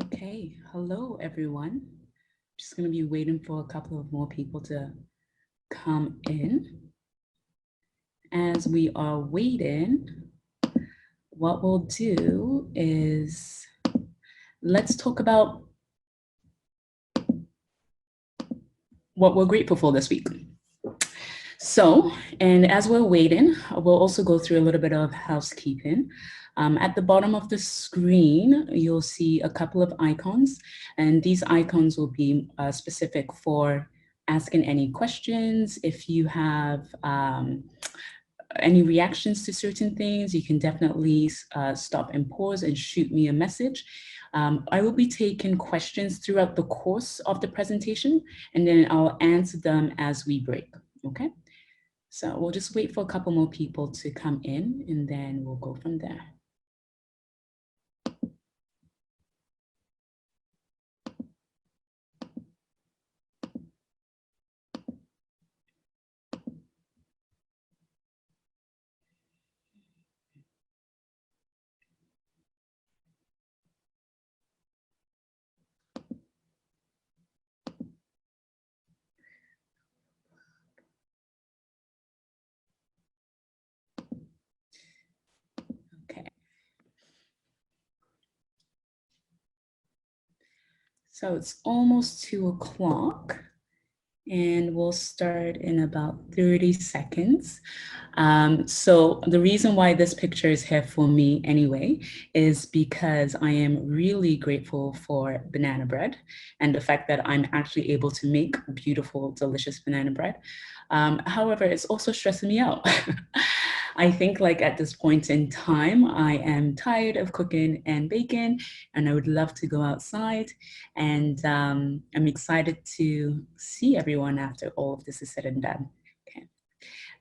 Okay, hello everyone. Just going to be waiting for a couple of more people to come in. As we are waiting, what we'll do is let's talk about what we're grateful for this week. So, and as we're waiting, we'll also go through a little bit of housekeeping. At the bottom of the screen, you'll see a couple of icons, and these icons will be specific for asking any questions. If you have any reactions to certain things, you can definitely stop and pause and shoot me a message. I will be taking questions throughout the course of the presentation, and then I'll answer them as we break, okay? So we'll just wait for a couple more people to come in, and then we'll go from there. Okay. So it's almost 2 o'clock. And we'll start in about 30 seconds. So the reason why this picture is here for me anyway is because I am really grateful for banana bread and the fact that I'm actually able to make beautiful, delicious banana bread. However, it's also stressing me out. I think like at this point in time, I am tired of cooking and baking, and I would love to go outside. And I'm excited to see everyone after all of this is said and done. Okay.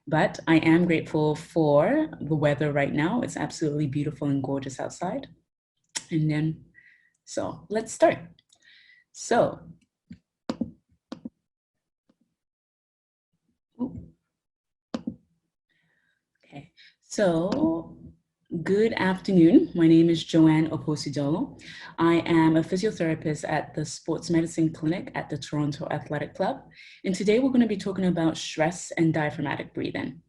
But I am grateful for the weather right now. It's absolutely beautiful and gorgeous outside. And then, so let's start. So, okay. So good afternoon. My name is Joanne Oposidolo. I am a physiotherapist at the Sports Medicine Clinic at the Toronto Athletic Club. And today we're going to be talking about stress and diaphragmatic breathing.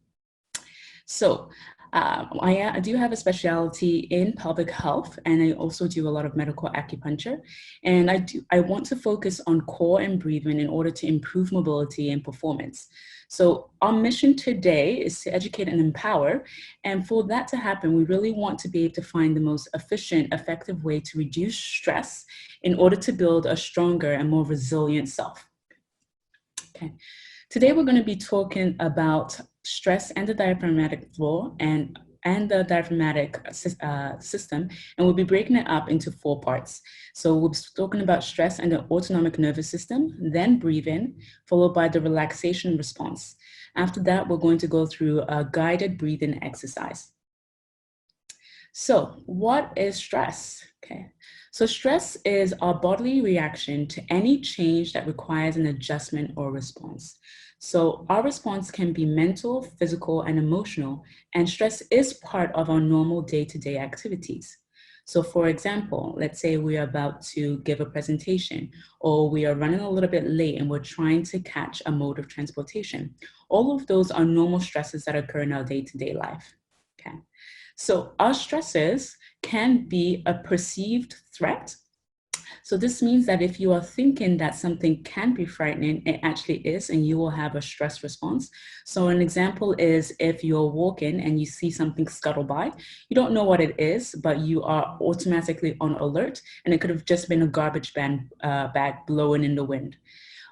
So I do have a specialty in pelvic health, and I also do a lot of medical acupuncture. And I want to focus on core and breathing in order to improve mobility and performance. So our mission today is to educate and empower. And for that to happen, we really want to be able to find the most efficient, effective way to reduce stress in order to build a stronger and more resilient self. Okay. Today, we're going to be talking about stress and the diaphragmatic floor and the diaphragmatic system, and we'll be breaking it up into 4 parts. So we'll be talking about stress and the autonomic nervous system, then breathing, followed by the relaxation response. After that, we're going to go through a guided breathing exercise. So what is stress? Okay. So stress is our bodily reaction to any change that requires an adjustment or response. So our response can be mental, physical, and emotional, and stress is part of our normal day-to-day activities. So for example, let's say we are about to give a presentation, or we are running a little bit late and we're trying to catch a mode of transportation. All of those are normal stresses that occur in our day-to-day life. Okay. So our stressors can be a perceived threat. So this means that if you are thinking that something can be frightening, it actually is, and you will have a stress response. So an example is if you're walking and you see something scuttle by, you don't know what it is, but you are automatically on alert, and it could have just been a garbage bag blowing in the wind.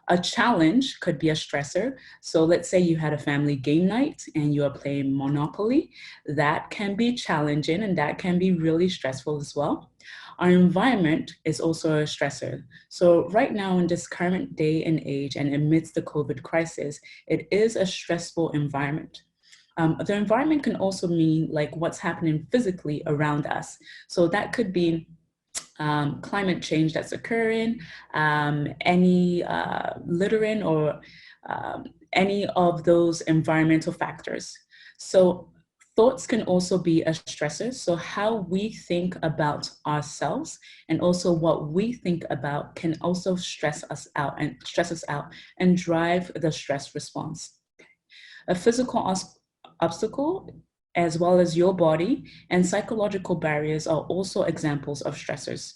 A challenge could be a stressor. So let's say you had a family game night and you are playing Monopoly. That can be challenging and that can be really stressful as well. Our environment is also a stressor. So right now in this current day and age and amidst the COVID crisis, it is a stressful environment. The environment can also mean like what's happening physically around us. So that could be climate change that's occurring, any littering or any of those environmental factors. So Thoughts can also be a stressor. So how we think about ourselves and also what we think about can also stress us out and drive the stress response. A physical obstacle, as well as your body and psychological barriers, are also examples of stressors.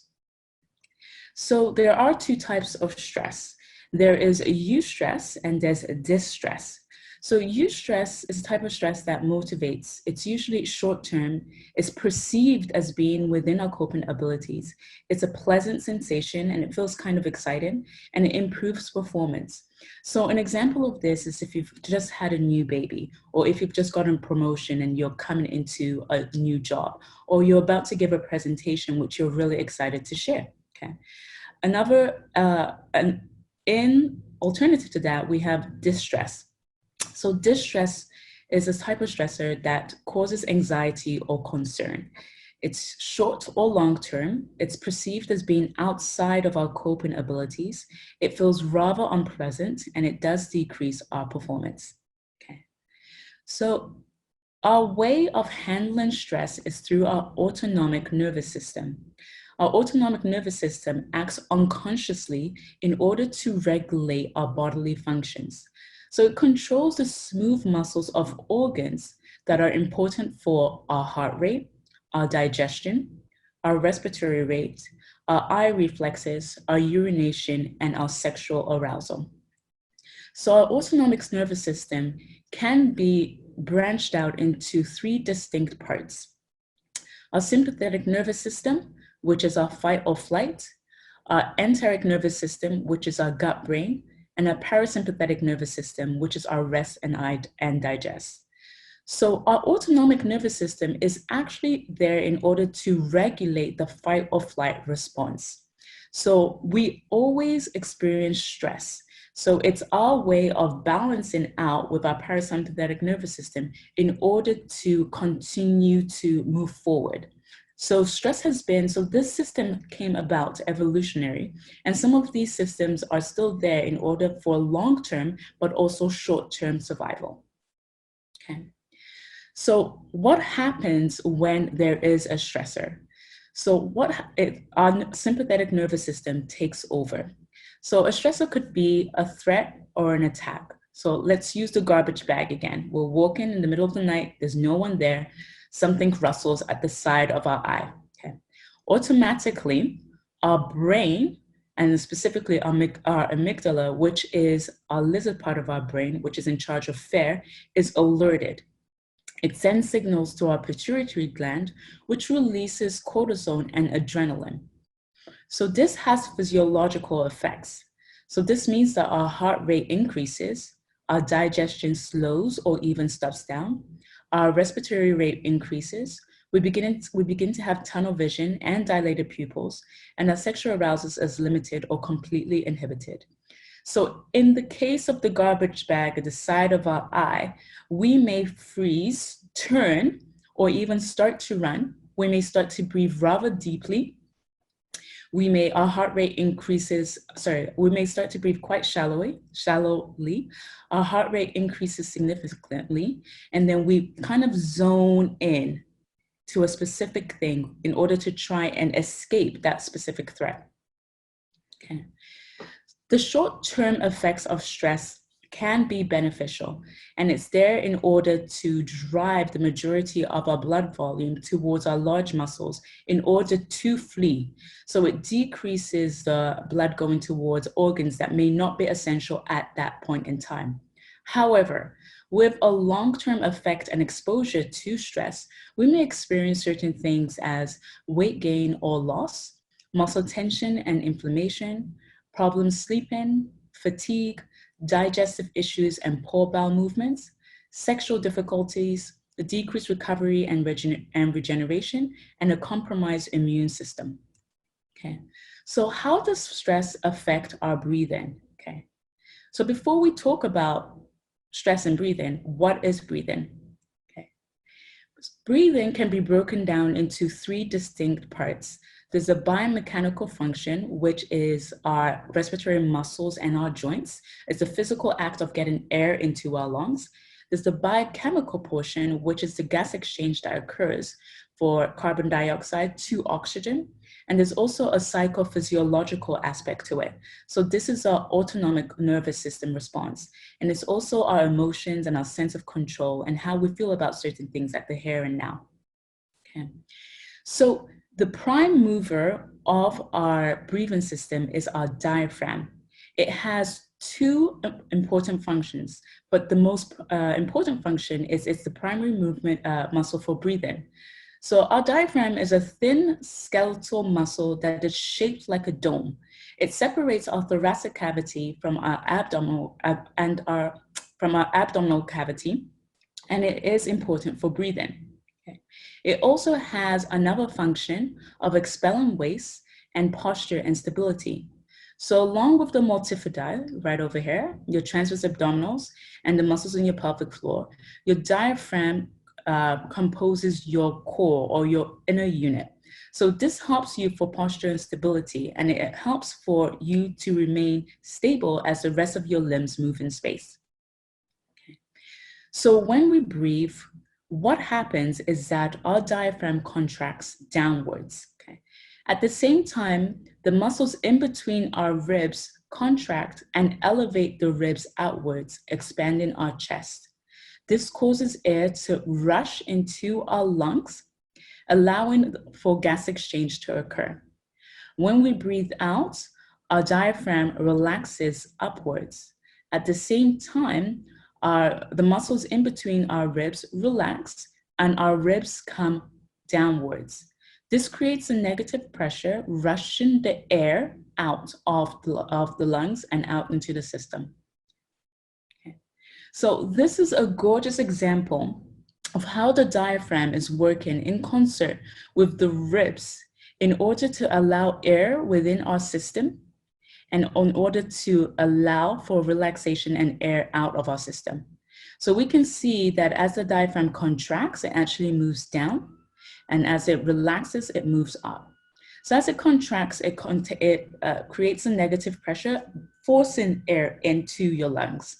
So there are two types of stress. There is eustress and there's distress. So eustress is a type of stress that motivates. It's usually short-term. It's perceived as being within our coping abilities. It's a pleasant sensation and it feels kind of exciting and it improves performance. So an example of this is if you've just had a new baby, or if you've just gotten a promotion and you're coming into a new job, or you're about to give a presentation which you're really excited to share. Okay. In alternative to that, we have distress. So distress is a type of stressor that causes anxiety or concern. It's short or long term. It's perceived as being outside of our coping abilities. It feels rather unpleasant and it does decrease our performance. Okay. So our way of handling stress is through our autonomic nervous system. Our autonomic nervous system acts unconsciously in order to regulate our bodily functions. So it controls the smooth muscles of organs that are important for our heart rate, our digestion, our respiratory rate, our eye reflexes, our urination, and our sexual arousal. So our autonomic nervous system can be branched out into three distinct parts. Our sympathetic nervous system, which is our fight or flight, our enteric nervous system, which is our gut brain, and our parasympathetic nervous system, which is our rest and digest. So our autonomic nervous system is actually there in order to regulate the fight or flight response. So we always experience stress. So it's our way of balancing out with our parasympathetic nervous system in order to continue to move forward. So stress has been, so this system came about evolutionary, and some of these systems are still there in order for long-term, but also short-term survival. Okay. So what happens when there is a stressor? So our sympathetic nervous system takes over. So a stressor could be a threat or an attack. So let's use the garbage bag again. We're walking in the middle of the night, there's no one there, something rustles at the side of our eye. Okay. Automatically, our brain, and specifically our amygdala, which is our lizard part of our brain, which is in charge of fear, is alerted. It sends signals to our pituitary gland, which releases cortisol and adrenaline. So this has physiological effects. So this means that our heart rate increases, our digestion slows or even stops down, our respiratory rate increases, we begin to have tunnel vision and dilated pupils, and our sexual arousal is limited or completely inhibited. So in the case of the garbage bag at the side of our eye, we may freeze, turn, or even start to run. We may start to breathe rather deeply. We may start to breathe quite shallowly. Our heart rate increases significantly, and then we kind of zone in to a specific thing in order to try and escape that specific threat. Okay. The short-term effects of stress can be beneficial, and it's there in order to drive the majority of our blood volume towards our large muscles in order to flee. So it decreases the blood going towards organs that may not be essential at that point in time. However, with a long-term effect and exposure to stress, we may experience certain things as weight gain or loss, muscle tension and inflammation, problems sleeping, fatigue, digestive issues and poor bowel movements, sexual difficulties, a decreased recovery and regeneration, and a compromised immune system. Okay, so how does stress affect our breathing? Okay, so before we talk about stress and breathing, what is breathing? Okay, breathing can be broken down into three distinct parts. There's a biomechanical function, which is our respiratory muscles and our joints. It's a physical act of getting air into our lungs. There's the biochemical portion, which is the gas exchange that occurs for carbon dioxide to oxygen. And there's also a psychophysiological aspect to it. So this is our autonomic nervous system response. And it's also our emotions and our sense of control and how we feel about certain things at the here and now. Okay. So the prime mover of our breathing system is our diaphragm. It has two important functions, but the most important function is it's the primary movement muscle for breathing. So our diaphragm is a thin skeletal muscle that is shaped like a dome. It separates our thoracic cavity from our abdominal cavity, and it is important for breathing. Okay. It also has another function of expelling waste and posture and stability. So along with the multifidi right over here, your transverse abdominals and the muscles in your pelvic floor, your diaphragm composes your core or your inner unit. So this helps you for posture and stability, and it helps for you to remain stable as the rest of your limbs move in space. Okay. So when we breathe, what happens is that our diaphragm contracts downwards. Okay. At the same time, the muscles in between our ribs contract and elevate the ribs outwards, expanding our chest. This causes air to rush into our lungs, allowing for gas exchange to occur. When we breathe out, our diaphragm relaxes upwards. At the same time, the muscles in between our ribs relax and our ribs come downwards. This creates a negative pressure, rushing the air out of the lungs and out into the system. Okay. So this is a gorgeous example of how the diaphragm is working in concert with the ribs in order to allow air within our system and in order to allow for relaxation and air out of our system. So we can see that as the diaphragm contracts, it actually moves down, and as it relaxes, it moves up. So as it contracts, it creates a negative pressure, forcing air into your lungs.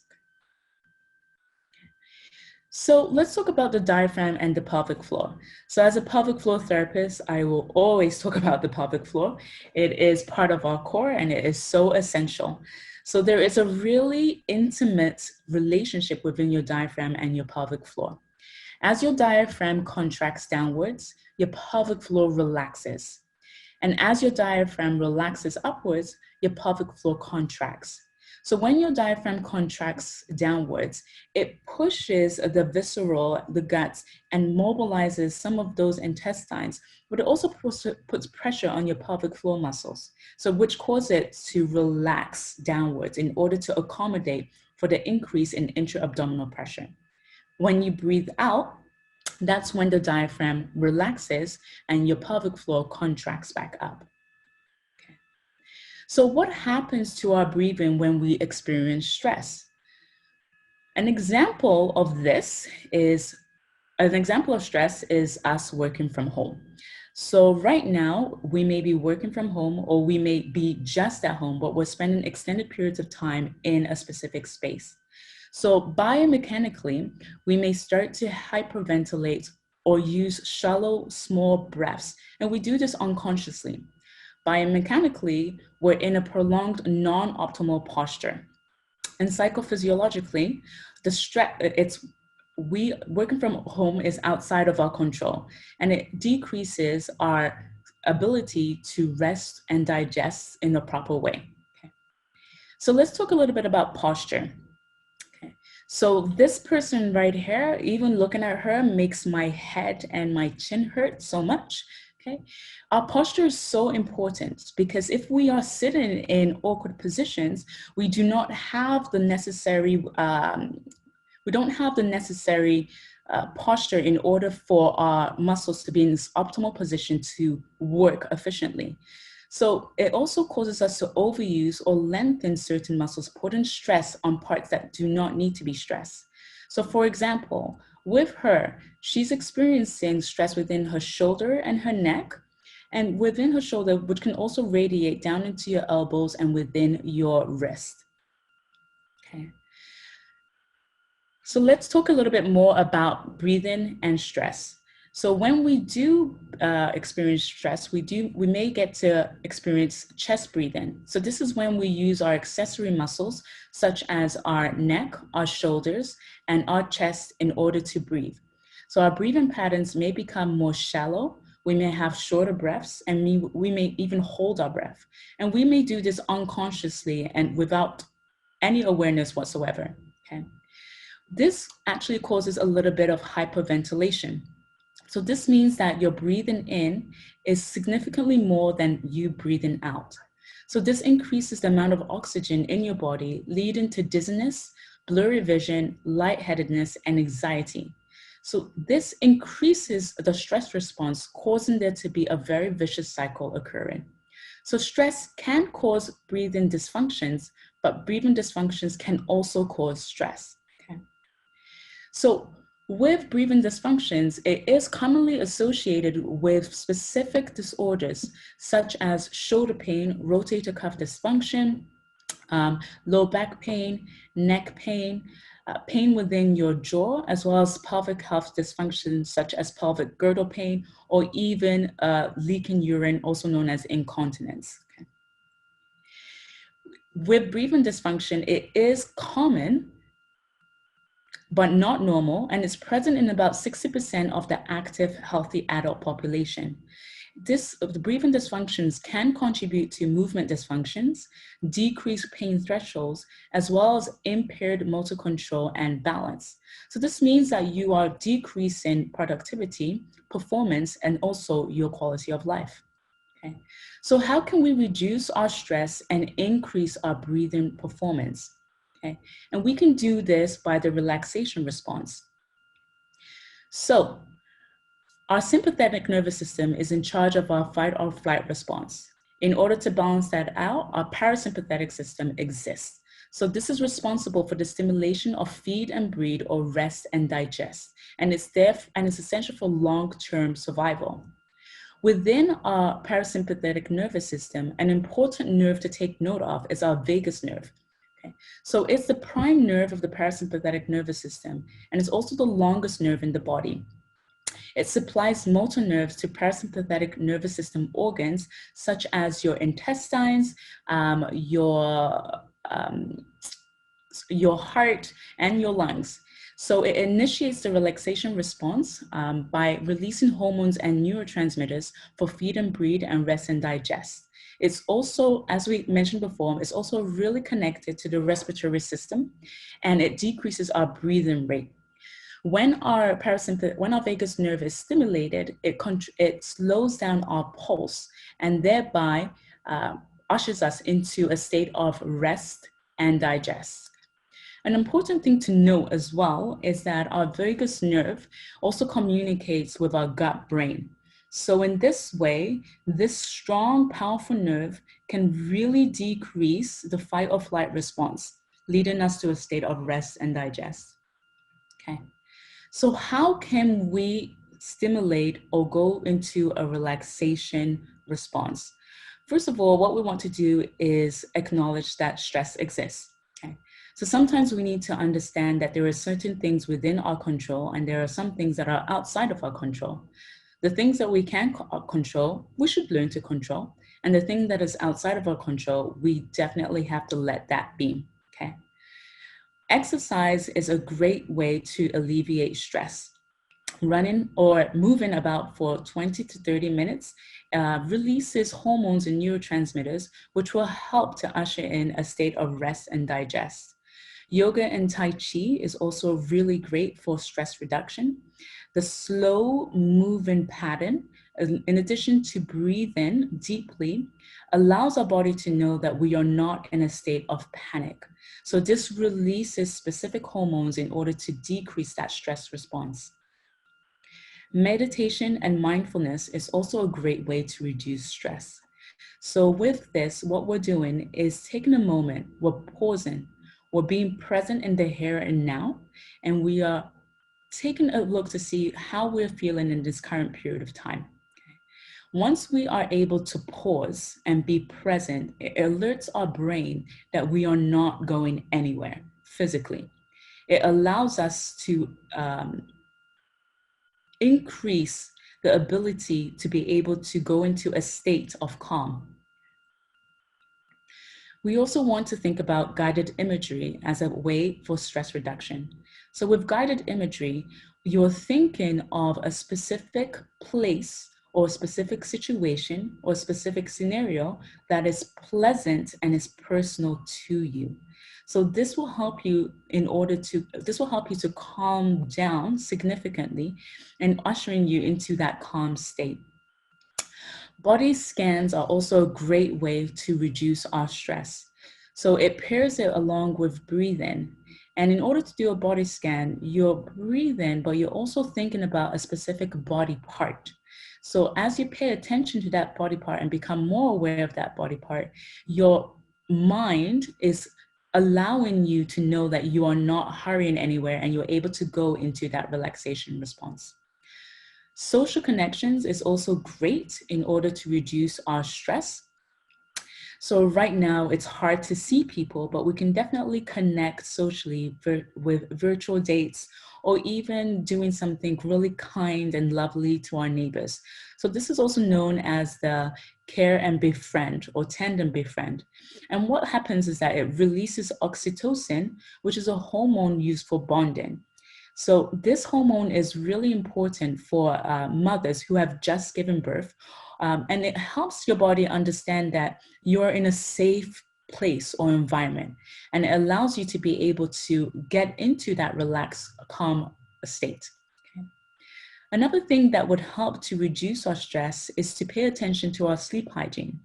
So let's talk about the diaphragm and the pelvic floor. So as a pelvic floor therapist, I will always talk about the pelvic floor. It is part of our core and it is so essential. So there is a really intimate relationship within your diaphragm and your pelvic floor. As your diaphragm contracts downwards, your pelvic floor relaxes. And as your diaphragm relaxes upwards, your pelvic floor contracts. So when your diaphragm contracts downwards, it pushes the visceral, the guts, and mobilizes some of those intestines, but it also puts pressure on your pelvic floor muscles, so which cause it to relax downwards in order to accommodate for the increase in intra-abdominal pressure. When you breathe out, that's when the diaphragm relaxes and your pelvic floor contracts back up. Okay. So what happens to our breathing when we experience stress? An example of stress is us working from home. So right now, we may be working from home or we may be just at home, but we're spending extended periods of time in a specific space. So biomechanically, we may start to hyperventilate or use shallow, small breaths, and we do this unconsciously. Biomechanically, we're in a prolonged non-optimal posture. And psychophysiologically, working from home is outside of our control, and it decreases our ability to rest and digest in a proper way. Okay. So let's talk a little bit about posture. Okay. So this person right here, even looking at her makes my head and my chin hurt so much. Okay. Our posture is so important because if we are sitting in awkward positions, we do not have the necessary posture in order for our muscles to be in this optimal position to work efficiently. So it also causes us to overuse or lengthen certain muscles, putting stress on parts that do not need to be stressed. So for example, with her, she's experiencing stress within her shoulder and her neck, and within her shoulder, which can also radiate down into your elbows and within your wrist. Okay. So let's talk a little bit more about breathing and stress. So when we do experience stress, we may get to experience chest breathing. So this is when we use our accessory muscles, such as our neck, our shoulders, and our chest in order to breathe. So our breathing patterns may become more shallow. We may have shorter breaths, and we may even hold our breath. And we may do this unconsciously and without any awareness whatsoever, okay? This actually causes a little bit of hyperventilation. So this means that your breathing in is significantly more than you breathing out. So this increases the amount of oxygen in your body, leading to dizziness, blurry vision, lightheadedness, and anxiety. So this increases the stress response, causing there to be a very vicious cycle occurring. So stress can cause breathing dysfunctions, but breathing dysfunctions can also cause stress. Okay. So with breathing dysfunctions, it is commonly associated with specific disorders such as shoulder pain, rotator cuff dysfunction, low back pain, neck pain, pain within your jaw, as well as pelvic health dysfunctions such as pelvic girdle pain, or even leaking urine, also known as incontinence. Okay. With breathing dysfunction, it is common but not normal, and it's present in about 60% of the active, healthy adult population. The breathing dysfunctions can contribute to movement dysfunctions, decreased pain thresholds, as well as impaired motor control and balance. So this means that you are decreasing productivity, performance, and also your quality of life. Okay. So how can we reduce our stress and increase our breathing performance? Okay. And we can do this by the relaxation response. So our sympathetic nervous system is in charge of our fight or flight response. In order to balance that out, our parasympathetic system exists. So this is responsible for the stimulation of feed and breathe, or rest and digest. And it's essential for long-term survival. Within our parasympathetic nervous system, an important nerve to take note of is our vagus nerve. Okay. So it's the prime nerve of the parasympathetic nervous system, and it's also the longest nerve in the body. It supplies motor nerves to parasympathetic nervous system organs, such as your intestines, your heart, and your lungs. So it initiates the relaxation response by releasing hormones and neurotransmitters for feed and breathe and rest and digest. It's also, as we mentioned before, it's also really connected to the respiratory system, and it decreases our breathing rate. When our vagus nerve is stimulated, it slows down our pulse and thereby ushers us into a state of rest and digest. An important thing to note as well is that our vagus nerve also communicates with our gut brain. So in this way, this strong, powerful nerve can really decrease the fight or flight response, leading us to a state of rest and digest. Okay. So how can we stimulate or go into a relaxation response? First of all, what we want to do is acknowledge that stress exists. Okay. So sometimes we need to understand that there are certain things within our control and there are some things that are outside of our control. The things that we can control, we should learn to control. And the thing that is outside of our control, we definitely have to let that be, okay? Exercise is a great way to alleviate stress. Running or moving about for 20 to 30 minutes releases hormones and neurotransmitters, which will help to usher in a state of rest and digest. Yoga and Tai Chi is also really great for stress reduction. The slow moving pattern, in addition to breathing deeply, allows our body to know that we are not in a state of panic. So this releases specific hormones in order to decrease that stress response. Meditation and mindfulness is also a great way to reduce stress. So with this, what we're doing is taking a moment, we're pausing, we're being present in the here and now, and we are taking a look to see how we're feeling in this current period of time. Once we are able to pause and be present, it alerts our brain that we are not going anywhere physically. it allows us to increase the ability to be able to go into a state of calm. We also want to think about guided imagery as a way for stress reduction. So with guided imagery, you're thinking of a specific place or a specific situation or a specific scenario that is pleasant and is personal to you. So this will help you to calm down significantly and ushering you into that calm state. Body scans are also a great way to reduce our stress. So it pairs it along with breathing. And in order to do a body scan, you're breathing, but you're also thinking about a specific body part. So as you pay attention to that body part and become more aware of that body part, your mind is allowing you to know that you are not hurrying anywhere and you're able to go into that relaxation response. Social connections is also great in order to reduce our stress. So right now it's hard to see people, but we can definitely connect socially with virtual dates or even doing something really kind and lovely to our neighbors. So this is also known as the care and befriend or tandem befriend. And what happens is that it releases oxytocin, which is a hormone used for bonding. So this hormone is really important for mothers who have just given birth. And it helps your body understand that you're in a safe place or environment. And it allows you to be able to get into that relaxed, calm state. Okay. Another thing that would help to reduce our stress is to pay attention to our sleep hygiene.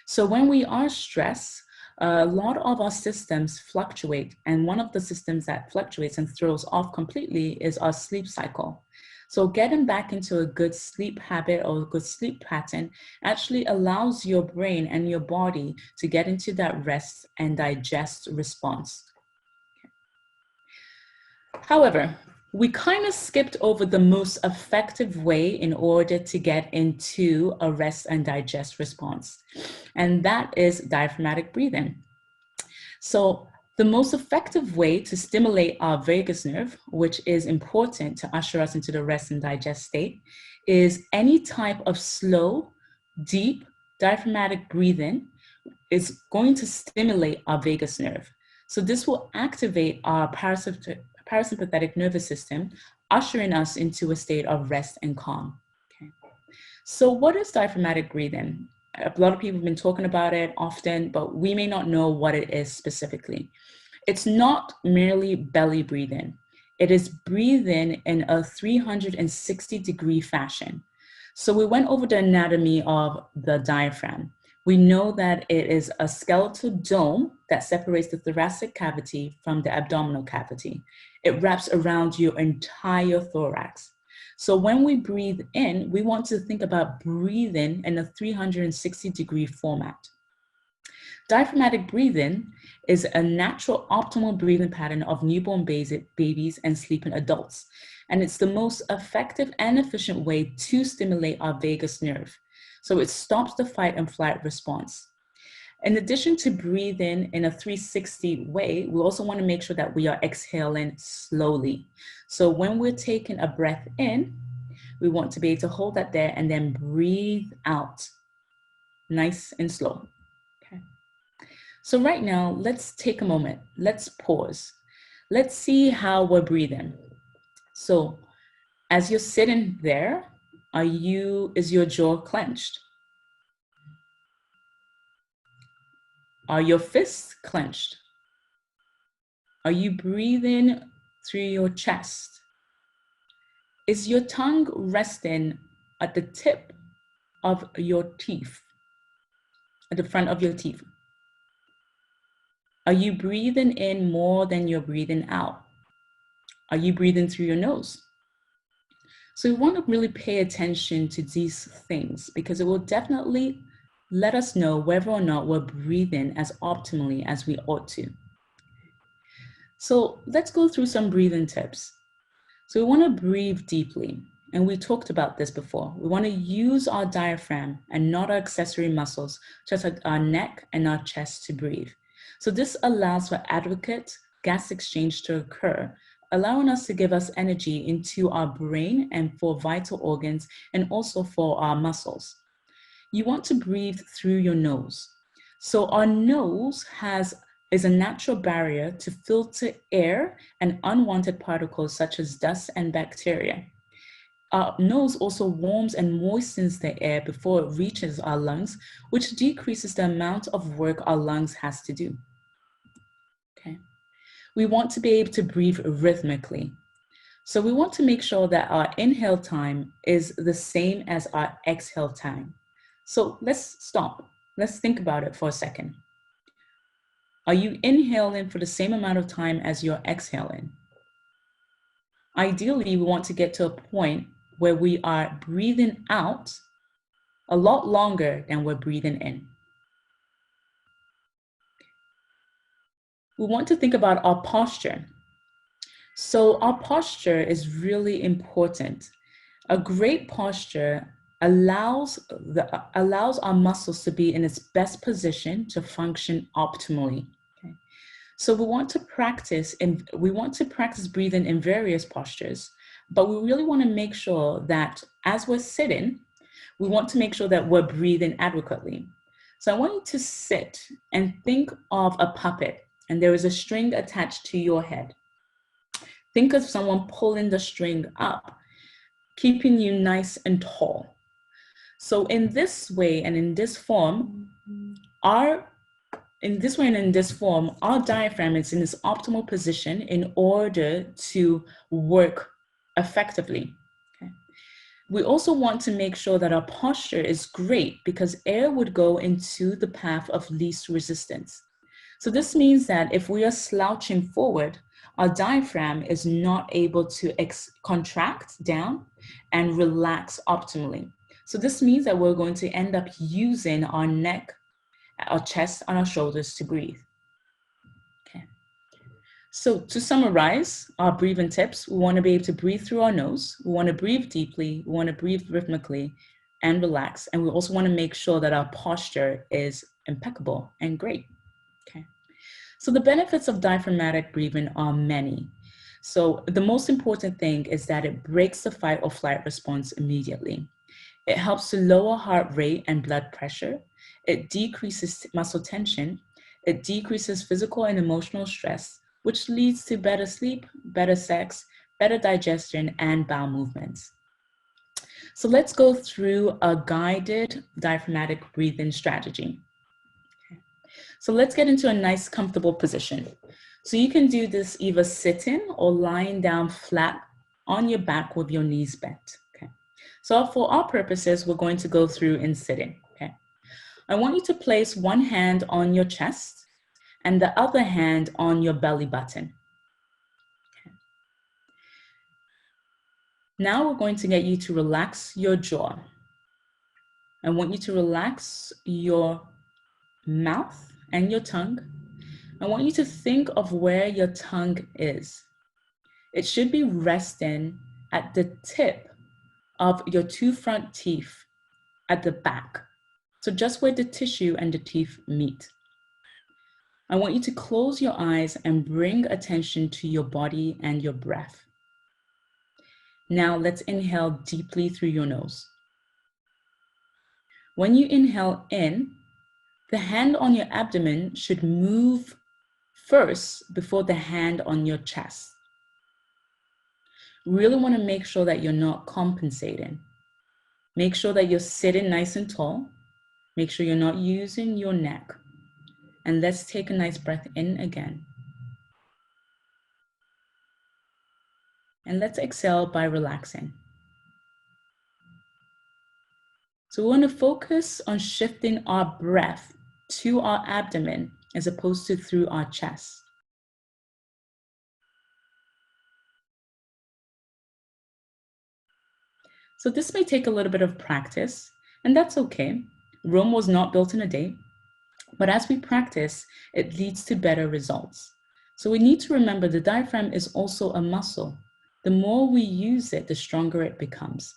So when we are stressed, a lot of our systems fluctuate, and one of the systems that fluctuates and throws off completely is our sleep cycle. So getting back into a good sleep habit or a good sleep pattern actually allows your brain and your body to get into that rest and digest response. However, we kind of skipped over the most effective way in order to get into a rest and digest response, and that is diaphragmatic breathing. So the most effective way to stimulate our vagus nerve, which is important to usher us into the rest and digest state, is any type of slow, deep, diaphragmatic breathing is going to stimulate our vagus nerve. So this will activate our parasympathetic nervous system, ushering us into a state of rest and calm. Okay. So what is diaphragmatic breathing? A lot of people have been talking about it often, but we may not know what it is specifically. It's not merely belly breathing. It is breathing in a 360-degree fashion. So we went over the anatomy of the diaphragm. We know that it is a skeletal dome that separates the thoracic cavity from the abdominal cavity. It wraps around your entire thorax. So when we breathe in, we want to think about breathing in a 360-degree format. Diaphragmatic breathing is a natural optimal breathing pattern of newborn babies and sleeping adults. And it's the most effective and efficient way to stimulate our vagus nerve. So it stops the fight and flight response. In addition to breathing in a 360 way, we also want to make sure that we are exhaling slowly. So when we're taking a breath in, we want to be able to hold that there and then breathe out, nice and slow. Okay. So right now, let's take a moment. Let's pause. Let's see how we're breathing. So as you're sitting there, is your jaw clenched? Are your fists clenched? Are you breathing through your chest? Is your tongue resting at the tip of your teeth, at the front of your teeth? Are you breathing in more than you're breathing out? Are you breathing through your nose? So we want to really pay attention to these things because it will definitely let us know whether or not we're breathing as optimally as we ought to. So let's go through some breathing tips. So we want to breathe deeply. And we talked about this before. We want to use our diaphragm and not our accessory muscles, such as our neck and our chest, to breathe. So this allows for adequate gas exchange to occur, allowing us to give us energy into our brain and for vital organs and also for our muscles. You want to breathe through your nose. So our nose is a natural barrier to filter air and unwanted particles such as dust and bacteria. Our nose also warms and moistens the air before it reaches our lungs, which decreases the amount of work our lungs has to do. Okay. We want to be able to breathe rhythmically. So we want to make sure that our inhale time is the same as our exhale time. So let's stop. Let's think about it for a second. Are you inhaling for the same amount of time as you're exhaling? Ideally, we want to get to a point where we are breathing out a lot longer than we're breathing in. We want to think about our posture. So our posture is really important. A great posture allows our muscles to be in its best position to function optimally. Okay? So we want to practice breathing in various postures, but we really want to make sure that as we're sitting, we want to make sure that we're breathing adequately. So I want you to sit and think of a puppet, and there is a string attached to your head. Think of someone pulling the string up, keeping you nice and tall. So in this way and in this form, our diaphragm is in its optimal position in order to work effectively. Okay. We also want to make sure that our posture is great because air would go into the path of least resistance. So this means that if we are slouching forward, our diaphragm is not able to contract down and relax optimally. So this means that we're going to end up using our neck, our chest, and our shoulders to breathe. Okay. So to summarize our breathing tips, we want to be able to breathe through our nose. We want to breathe deeply. We want to breathe rhythmically and relax. And we also want to make sure that our posture is impeccable and great. Okay. So the benefits of diaphragmatic breathing are many. So the most important thing is that it breaks the fight or flight response immediately. It helps to lower heart rate and blood pressure. It decreases muscle tension. It decreases physical and emotional stress, which leads to better sleep, better sex, better digestion, and bowel movements. So let's go through a guided diaphragmatic breathing strategy. So let's get into a nice, comfortable position. So you can do this either sitting or lying down flat on your back with your knees bent. Okay. So for our purposes, we're going to go through in sitting. Okay. I want you to place one hand on your chest and the other hand on your belly button. Okay. Now we're going to get you to relax your jaw. I want you to relax your mouth and your tongue. I want you to think of where your tongue is. It should be resting at the tip of your two front teeth at the back. So just where the tissue and the teeth meet. I want you to close your eyes and bring attention to your body and your breath. Now let's inhale deeply through your nose. When you inhale in, the hand on your abdomen should move first before the hand on your chest. Really want to make sure that you're not compensating. Make sure that you're sitting nice and tall. Make sure you're not using your neck. And let's take a nice breath in again. And let's exhale by relaxing. So we want to focus on shifting our breath to our abdomen as opposed to through our chest. So this may take a little bit of practice, and that's okay. Rome was not built in a day, but as we practice, it leads to better results. So we need to remember the diaphragm is also a muscle. The more we use it, the stronger it becomes.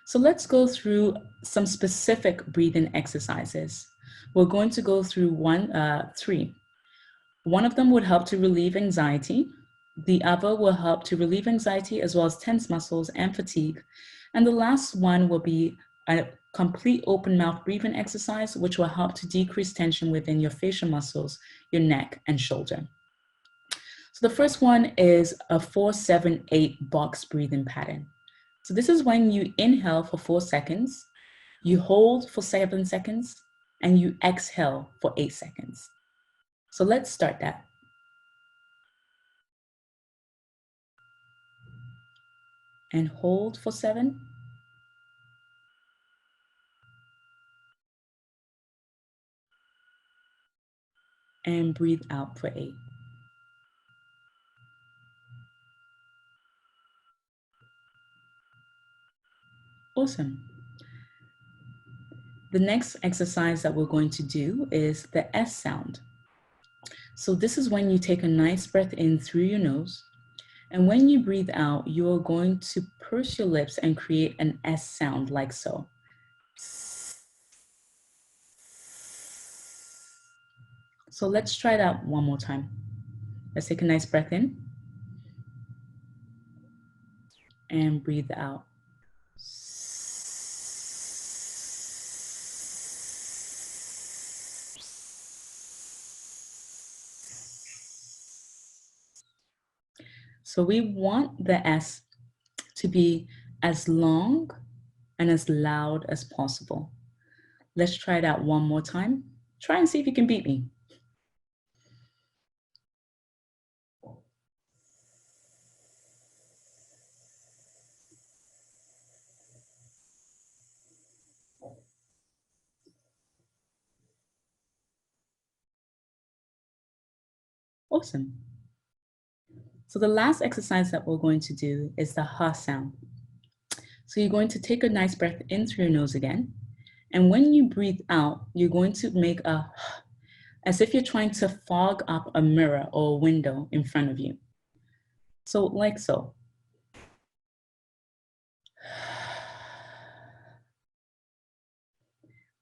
So let's go through some specific breathing exercises. We're going to go through three. One of them would help to relieve anxiety. The other will help to relieve anxiety as well as tense muscles and fatigue. And the last one will be a complete open mouth breathing exercise, which will help to decrease tension within your facial muscles, your neck and shoulder. So the first one is a 4-7-8 box breathing pattern. So this is when you inhale for 4 seconds, you hold for 7 seconds, and you exhale for 8 seconds. So let's start that. And hold for 7. And breathe out for 8. Awesome. The next exercise that we're going to do is the S sound. So this is when you take a nice breath in through your nose. And when you breathe out, you are going to purse your lips and create an S sound like so. So let's try that one more time. Let's take a nice breath in and breathe out. So we want the S to be as long and as loud as possible. Let's try that one more time. Try and see if you can beat me. Awesome. So the last exercise that we're going to do is the ha sound. So you're going to take a nice breath in through your nose again. And when you breathe out, you're going to make a as if you're trying to fog up a mirror or a window in front of you. So like so.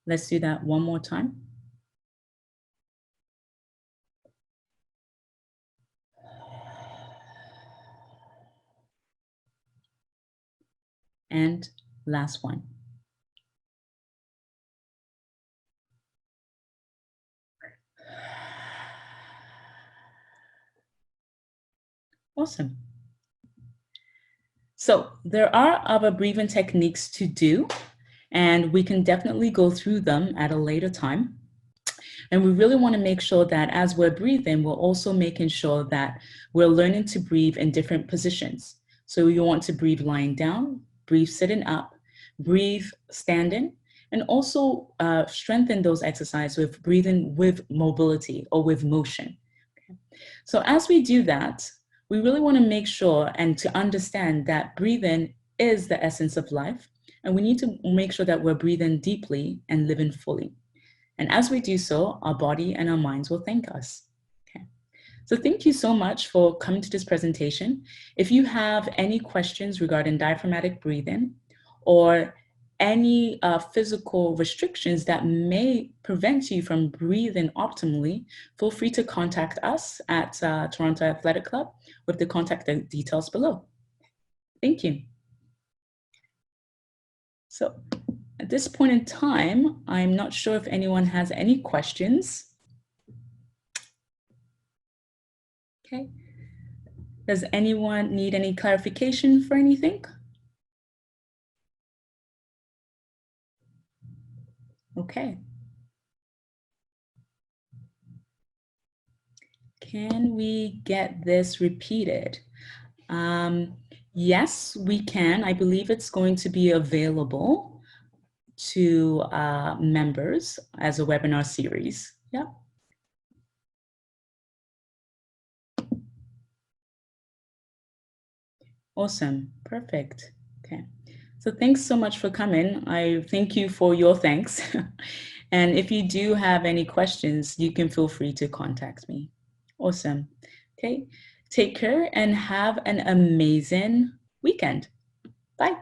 Let's do that one more time. And last one. Awesome. So there are other breathing techniques to do, and we can definitely go through them at a later time. And we really want to make sure that as we're breathing, we're also making sure that we're learning to breathe in different positions. So you want to breathe lying down, breathe sitting up, breathe standing, and also strengthen those exercises with breathing with mobility or with motion. Okay. So as we do that, we really want to make sure and to understand that breathing is the essence of life. And we need to make sure that we're breathing deeply and living fully. And as we do so, our body and our minds will thank us. Okay. So thank you so much for coming to this presentation. If you have any questions regarding diaphragmatic breathing or any physical restrictions that may prevent you from breathing optimally, feel free to contact us at Toronto Athletic Club with the contact details below. Thank you. So at this point in time, I'm not sure if anyone has any questions. Okay. Does anyone need any clarification for anything? Okay. Can we get this repeated? Yes, we can. I believe it's going to be available to members as a webinar series. Yeah. Awesome. Perfect. Okay. So thanks so much for coming. I thank you for your thanks. And if you do have any questions, you can feel free to contact me. Awesome. Okay. Take care and have an amazing weekend. Bye.